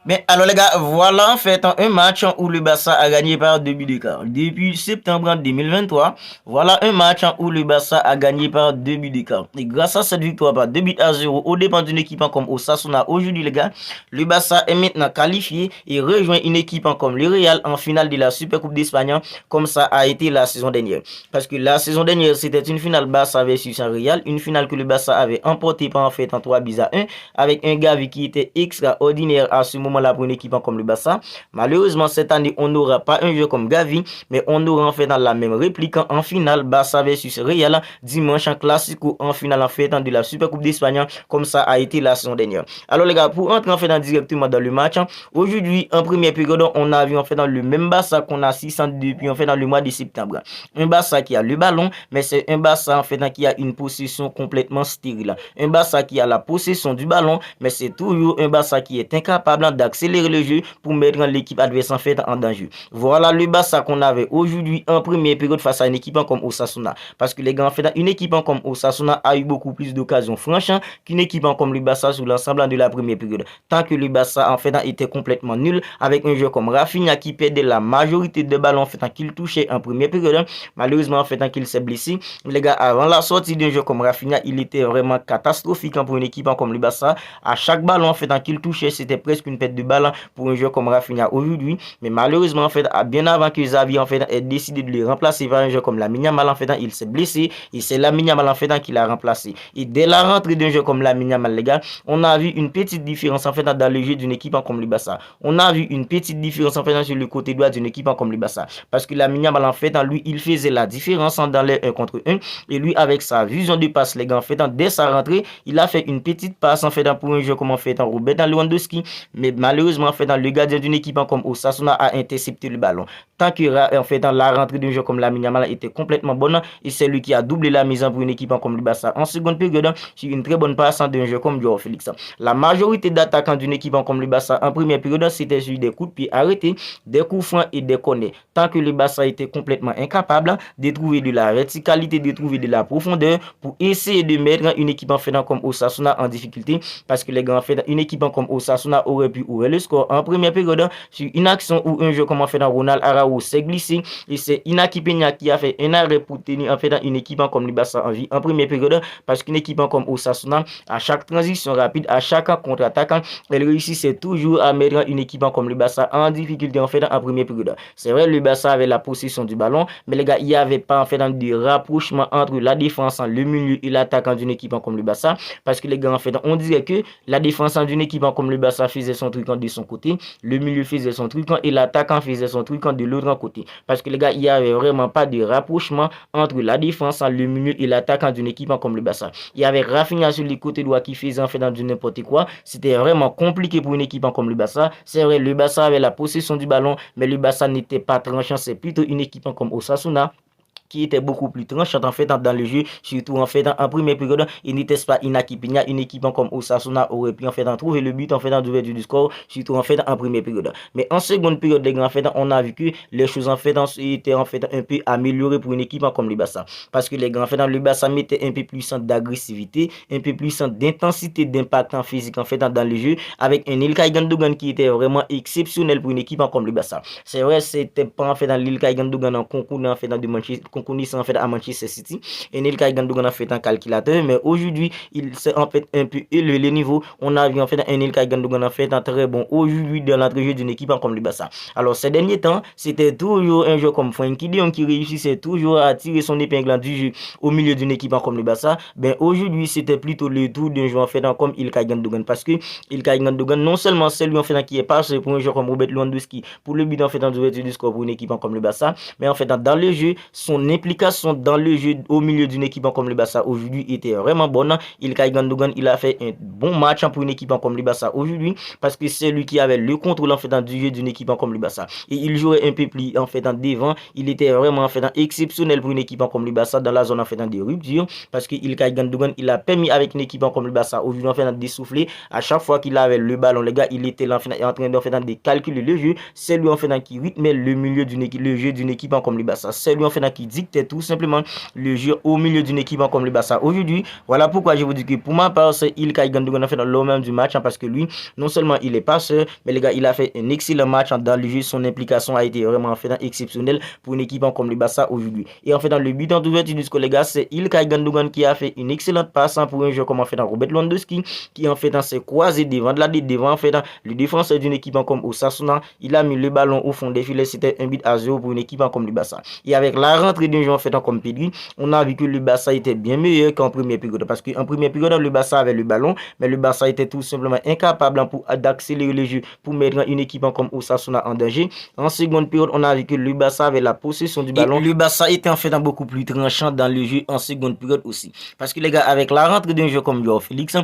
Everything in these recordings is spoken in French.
Mais alors les gars, voilà en fait un match où le Barça a gagné par 2 buts d'écart. Depuis septembre 2023, voilà un match où le Barça a gagné par 2 buts d'écart. Et grâce à cette victoire par 2 buts à 0 au dépend d'une équipe comme Osasuna aujourd'hui les gars, le Barça est maintenant qualifié et rejoint une équipe comme le Real en finale de la Super Coupe d'Espagne comme ça a été la saison dernière. Parce que la saison dernière c'était une finale Barça versus un Real, une finale que le Barça avait emporté par en fait en 3 buts à 1 avec un Gavi qui était extraordinaire à ce moment là pour une équipe comme le Barça. Malheureusement, cette année, on n'aura pas un jeu comme Gavi, mais on aura en fait dans la même réplique en finale Barça versus Real dimanche en classico en finale en fait de la Super Coupe d'Espagne, comme ça a été la saison dernière. Alors les gars, pour entrer en fait directement dans le match, aujourd'hui en première période, on a vu en fait dans le même Barça qu'on assiste depuis en fait dans le mois de septembre. Un Barça qui a le ballon, mais c'est un Barça en fait qui a une possession complètement stérile. Un Barça qui a la possession du ballon, mais c'est toujours un Barça qui est incapable d'accélérer le jeu pour mettre l'équipe adverse en fait en danger. Voilà le Barça qu'on avait aujourd'hui en première période face à une équipe comme Osasuna. Parce que les gars, en fait, une équipe comme Osasuna a eu beaucoup plus d'occasions franches qu'une équipe comme le Barça sur l'ensemble de la première période. Tant que le Barça en fait était complètement nul avec un jeu comme Rafinha qui perdait la majorité de ballons en fait qu'il touchait en première période. Malheureusement en fait qu'il s'est blessé. Les gars, avant la sortie d'un jeu comme Rafinha, il était vraiment catastrophique pour une équipe comme le Barça. À chaque ballon en fait qu'il touchait, c'était presque une perte de balle pour un joueur comme Rafinha aujourd'hui. Mais malheureusement en fait, bien avant que Xavi en fait ait décidé de le remplacer par un joueur comme Lamine Yamal en fait, il s'est blessé et c'est Lamine Yamal en fait qui l'a remplacé. Et dès la rentrée d'un joueur comme Lamine Yamal les gars, on a vu une petite différence en fait dans le jeu d'une équipe comme le Barça. On a vu une petite différence en fait sur le côté droit d'une équipe comme le Barça parce que Lamine Yamal en fait lui il faisait la différence dans les 1 contre 1 et lui avec sa vision de passe les gars en fait dès sa rentrée, il a fait une petite passe en fait pour un jeu comme en fait Robert Lewandowski, mais malheureusement en fait le gardien d'une équipe comme Osasuna a intercepté le ballon. Tant que en fait dans la rentrée d'un jeu comme Lamine Yamal était complètement bonne et c'est lui qui a doublé la mise en pour une équipe comme le Barça en seconde période sur une très bonne passe d'un jeu comme Joao Félix. La majorité d'attaquants d'une équipe comme le Barça en première période c'était sur des coups de pied arrêtés, des coups francs et des corners. Tant que le Barça était complètement incapable de trouver de la verticalité, de trouver de la profondeur pour essayer de mettre une équipe en fait comme Osasuna en difficulté parce que les gars en fait une équipe comme Osasuna aurait pu ouvrir le score en première période sur une action où un jeu comme en fait Ronald Araujo s'est glissé et c'est Inaki Peña qui a fait un arrêt pour tenir en fait une équipe comme le Barça en vie en première période parce qu'une équipe comme Osasuna à chaque transition rapide, à chaque contre-attaque, elle réussissait toujours à mettre une équipe comme le Barça en difficulté en fait en première période. C'est vrai le Barça avait la possession du ballon mais les gars il n'y avait pas en fait de rapprochement entre la défense, le milieu et l'attaquant d'une équipe comme le Barça parce que les gars en fait on dirait que la défense d'une équipe comme le Barça faisait son truc de son côté, le milieu faisait son truc et l'attaquant faisait son truc de l'autre côté parce que les gars il n'y avait vraiment pas de rapprochement entre la défense, le milieu et l'attaquant d'une équipe comme le Barça. Il y avait Rafinha sur les côtés droits qui faisait en fait du n'importe quoi. C'était vraiment compliqué pour une équipe comme le Barça. C'est vrai le Barça avait la possession du ballon mais le Barça n'était pas tranchant, c'est plutôt une équipe comme Osasuna qui était beaucoup plus tranchante en fait dans le jeu, surtout en fait en première période. Il n'était pas Inaki Peña, une équipe comme Osasuna aurait pu en fait trouver le but en fait d'ouverture du score, surtout en fait en première période. Mais en seconde période, les gars, en fait, on a vu que les choses en fait étaient en fait un peu améliorées pour une équipe comme le Barça, parce que les gars, en fait, le Barça mettait un peu plus d'agressivité, un peu plus d'intensité, d'impact en physique en fait dans le jeu, avec un Ilkay Gundogan qui était vraiment exceptionnel pour une équipe comme le Barça. C'est vrai, c'était pas en fait dans l'Ilkay Gundogan en concours en fait de Manchester connaissant en fait à Manchester City et Ilkay Gundogan a fait un calculateur mais aujourd'hui il s'est en fait un peu élevé le niveau. On a vu en fait un Ilkay Gundogan a fait un très bon aujourd'hui dans l'entrejeu d'une équipe comme le Barça. Alors ces derniers temps c'était toujours un joueur comme Frenkie de Jong qui réussissait toujours à tirer son épingle du jeu au milieu d'une équipe comme le Barça. Ben aujourd'hui c'était plutôt le tour d'un joueur en fait comme Ilkay Gundogan parce que Ilkay Gundogan non seulement c'est lui en fait qui est passé pour un joueur comme Robert Lewandowski pour le but en fait dans l'ouverture du score pour une équipe comme le Barça, mais en fait dans le jeu son implication dans le jeu au milieu d'une équipe comme le Barça aujourd'hui était vraiment bonne. Ilkay Gundogan il a fait un bon match pour une équipe comme le Barça aujourd'hui parce que c'est lui qui avait le contrôle en fait du jeu d'une équipe comme le Barça et il jouait un peu plus en fait devant. Il était vraiment en fait exceptionnel pour une équipe comme le Barça dans la zone en fait de rupture parce que Ilkay Gundogan il a permis avec une équipe comme le Barça aujourd'hui en fait de souffler à chaque fois qu'il avait le ballon les gars. Il était en train de calculer le jeu. C'est lui en fait qui rythme le milieu d'une équipe, le jeu d'une équipe comme le Barça. C'est lui en fait qui dictait tout simplement le jeu au milieu d'une équipe comme le Barça aujourd'hui. Voilà pourquoi je vous dis que pour ma part, c'est Ilkay Gundogan a fait dans le même du match, parce que lui, non seulement il est passeur, mais les gars, il a fait un excellent match dans le jeu. Son implication a été vraiment exceptionnelle pour une équipe comme le Barça aujourd'hui. Et en fait, dans le but en ouverture du score, les gars, c'est Ilkay Gundogan qui a fait une excellente passe pour un joueur comme en fait dans Robert Lewandowski, qui en fait s'est croisé devant devant en fait le défenseur d'une équipe comme Osasuna. Il a mis le ballon au fond des filets. C'était un but à 0 pour une équipe comme le Barça. Et avec la rentrée d'un joueur en fait comme Pedri, on a vu que le Barça était bien meilleur qu'en première période, parce qu'en première période le Barça avait le ballon, mais le Barça était tout simplement incapable d'accélérer le jeu pour mettre une équipe comme Osasuna en danger. En seconde période, on a vu que le Barça avait la possession du ballon. Et le Barça était en fait beaucoup plus tranchant dans le jeu en seconde période aussi. Parce que les gars, avec la rentrée d'un jeu comme Joao Félix,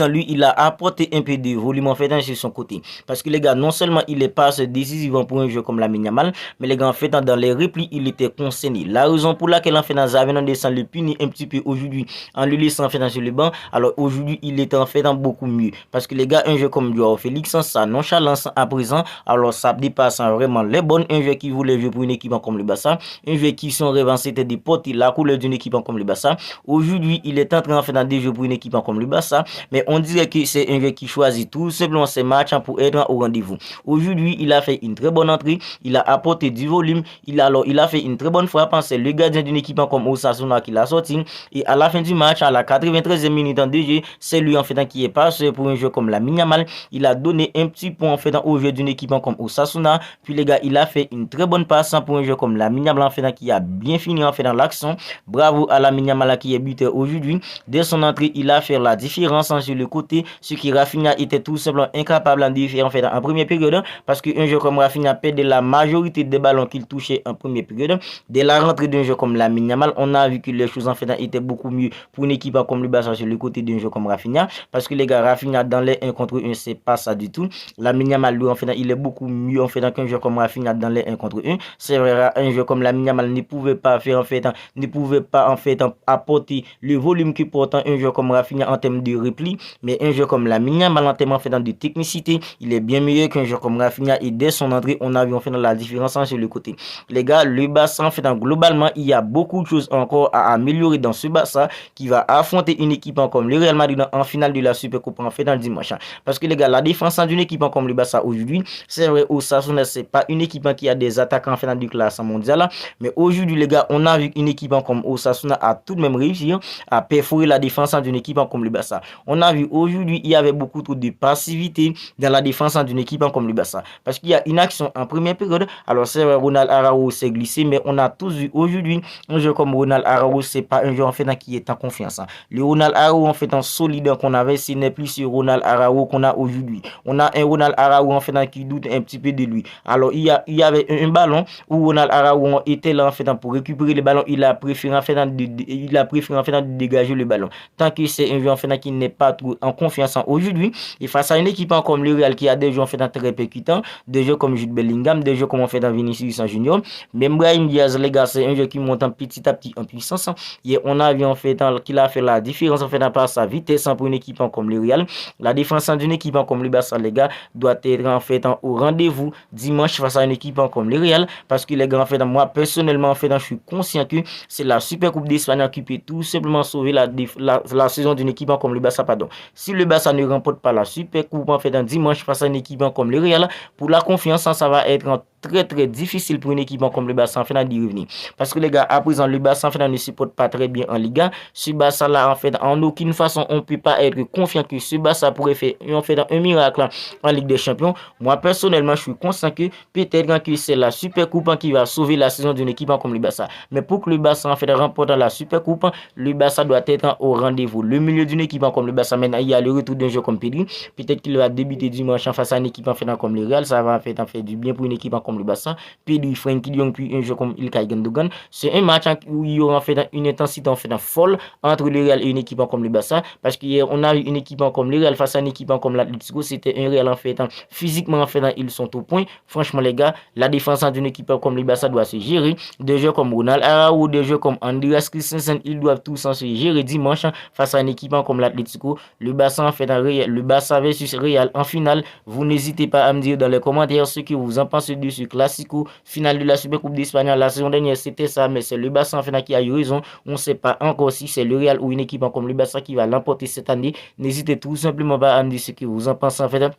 lui, il a apporté un peu de volume en fait sur son côté. Parce que les gars, non seulement il est pas décisif pour un jeu comme Lamine Yamal, mais les gars, en fait, dans les replis, il était concerné. La raison pour laquelle en fait Xavi descend le punit un petit peu aujourd'hui en le laissant en fait sur le banc. Alors aujourd'hui, il était en fait beaucoup mieux. Parce que les gars, un jeu comme Joao Félix, sa nonchalance à présent, alors ça dépasse vraiment les bonnes. Un jeu qui voulait jouer pour une équipe comme le Barça, un jeu qui son rêve c'était de porter la couleur d'une équipe comme le Barça. Aujourd'hui, il est en train de faire des jeux pour une équipe comme le Barça, mais on dirait que c'est un jeu qui choisit tout simplement ses matchs pour être au rendez-vous. Aujourd'hui, il a fait une très bonne entrée, il a apporté du volume, il a fait une très bonne frappe. C'est le gardien d'une équipe comme Osasuna qui l'a sorti, et à la fin du match, à la 93e minute de jeu, c'est lui en fait qui est passé pour un jeu comme Lamine Yamal. Il a donné un petit point en fait au jeu d'une équipe comme Osasuna, puis les gars, il a fait une très bonne passe pour un jeu comme Lamine Yamal en fait qui a bien fini en fait dans l'action. Bravo à Lamine Yamal qui est buteur aujourd'hui. Dès son entrée, il a fait la différence sur le côté, ce qui Rafinha était tout simplement incapable de faire en fait en première période, parce qu'un jeu comme Rafinha perdait la majorité des ballons qu'il touchait en première période. Dès la rentrée d'un jeu comme Lamine Yamal, on a vu que les choses en fait étaient beaucoup mieux pour une équipe comme le Barça sur le côté d'un jeu comme Rafinha, parce que les gars, Rafinha dans les 1 contre 1, c'est pas ça du tout. Lamine Yamal lui en fait il est beaucoup mieux en fait qu'un jeu comme Rafinha dans les 1 contre 1. C'est vrai, un jeu comme Lamine Yamal ne pouvait pas faire en fait apporter le volume que porte un jeu comme Rafinha en termes de repli, mais un jeu comme Lamine Yamal en termes en fait de technicité, il est bien meilleur qu'un jeu comme Rafinha, et dès son entrée, on a vu en fait la différence sur le côté. Les gars, le Barça en fait globalement, il y a beaucoup de choses encore à améliorer dans ce Barça qui va affronter une équipe comme le Real Madrid en finale de la Supercoupe en fait dans le dimanche. Parce que les gars, la défense d'une équipe comme le Barça aujourd'hui, c'est vrai, Osasuna, c'est pas une équipe qui a des attaquants en finale du classement mondial, mais aujourd'hui les gars, on a vu une équipe comme Osasuna a tout de même réussi à perforer la défense d'une équipe comme le Barça. On a vu aujourd'hui, il y avait beaucoup trop de passivité dans la défense d'une équipe comme le Barça, parce qu'il y a une action en première période. Alors c'est vrai, Ronald Araujo s'est glissé, mais on a tous vu aujourd'hui un jeu comme Ronald Araujo, c'est pas un jeu en fait qui est en confiance. Le Ronald Araujo en fait en solide qu'on avait, ce n'est plus ce Ronald Araujo qu'on a aujourd'hui. On a un Ronald Araujo en fait qui doute un petit peu de lui. Alors il y avait un ballon où Ronald Araujo était là en fait pour récupérer le ballon, il a préféré en fait de dégager le ballon. Tant que c'est un jeu en fait qui n'est pas trop en confiance aujourd'hui, et face à une équipe comme le Real qui a des jeux en fait très percutants, des jeux comme Jude Bellingham, des jeux comme en fait Vinicius Junior, même Brahim Diaz, les gars, c'est un jeu qui monte petit à petit en puissance, et on a vu en fait qu'il a fait la différence en fait par sa vitesse pour une équipe comme le Real. La défense d'une équipe comme le Barça, les gars, doit être en fait au rendez-vous dimanche face à une équipe comme le Real, parce que les gars, en fait, moi personnellement en fait, je suis conscient que c'est la Super Coupe d'Espagne qui peut tout simplement sauver la saison d'une équipe comme le Barça, pardon. Si le Barça ne remporte pas la Super Coupe en fait dimanche face à une équipe comme le Real, pour la confiance, ça va être très difficile pour une équipe comme le Barça en fait d'y revenir, parce que les gars, à présent le Barça en fait ne se porte pas très bien en Liga. Ce Barça là en fait, en aucune façon on peut pas être confiant que ce Barça pourrait faire en fait un miracle en Ligue des Champions. Moi personnellement, je suis conscient que peut-être que c'est la Super Coupe qui va sauver la saison d'une équipe comme le Barça, mais pour que le Barça en fait remporte la Super Coupe, le Barça doit être au rendez-vous. Le milieu d'une équipe comme le Barça, maintenant il y a le retour d'un jeu comme Pedri, peut-être qu'il va débuter dimanche face à une équipe en fait comme le Real, ça va en fait du bien pour une équipe comme le Barça. Pedri, Frenkie de Jong, puis un jeu comme Ilkay Gundogan, c'est un match où il y aura en fait une intensité en fait folle entre le Real et une équipe comme le Barça, parce qu'hier on a eu une équipe comme le Real face à une équipe comme l'Atlético, c'était un Real en fait physiquement en fait ils sont au point. Franchement les gars, la défense d'une équipe comme le Barça doit se gérer. Des jeux comme Ronald Araujo, des jeux comme Andreas Christensen, ils doivent tous se gérer dimanche face à une équipe comme l'Atlético. Le Barça en fait le Barça versus Real en finale. Vous n'hésitez pas à me dire dans les commentaires ce que vous en pensez de ce Classico, finale de la Super Coupe d'Espagne. La saison dernière, c'était ça, mais c'est le Barça en fait qui a eu raison. On ne sait pas encore si c'est le Real ou une équipe comme le Barça qui va l'emporter cette année. N'hésitez tout simplement pas à me dire ce que vous en pensez en fait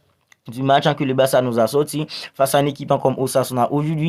du match que le Barça nous a sorti face à une équipe comme Osasuna aujourd'hui.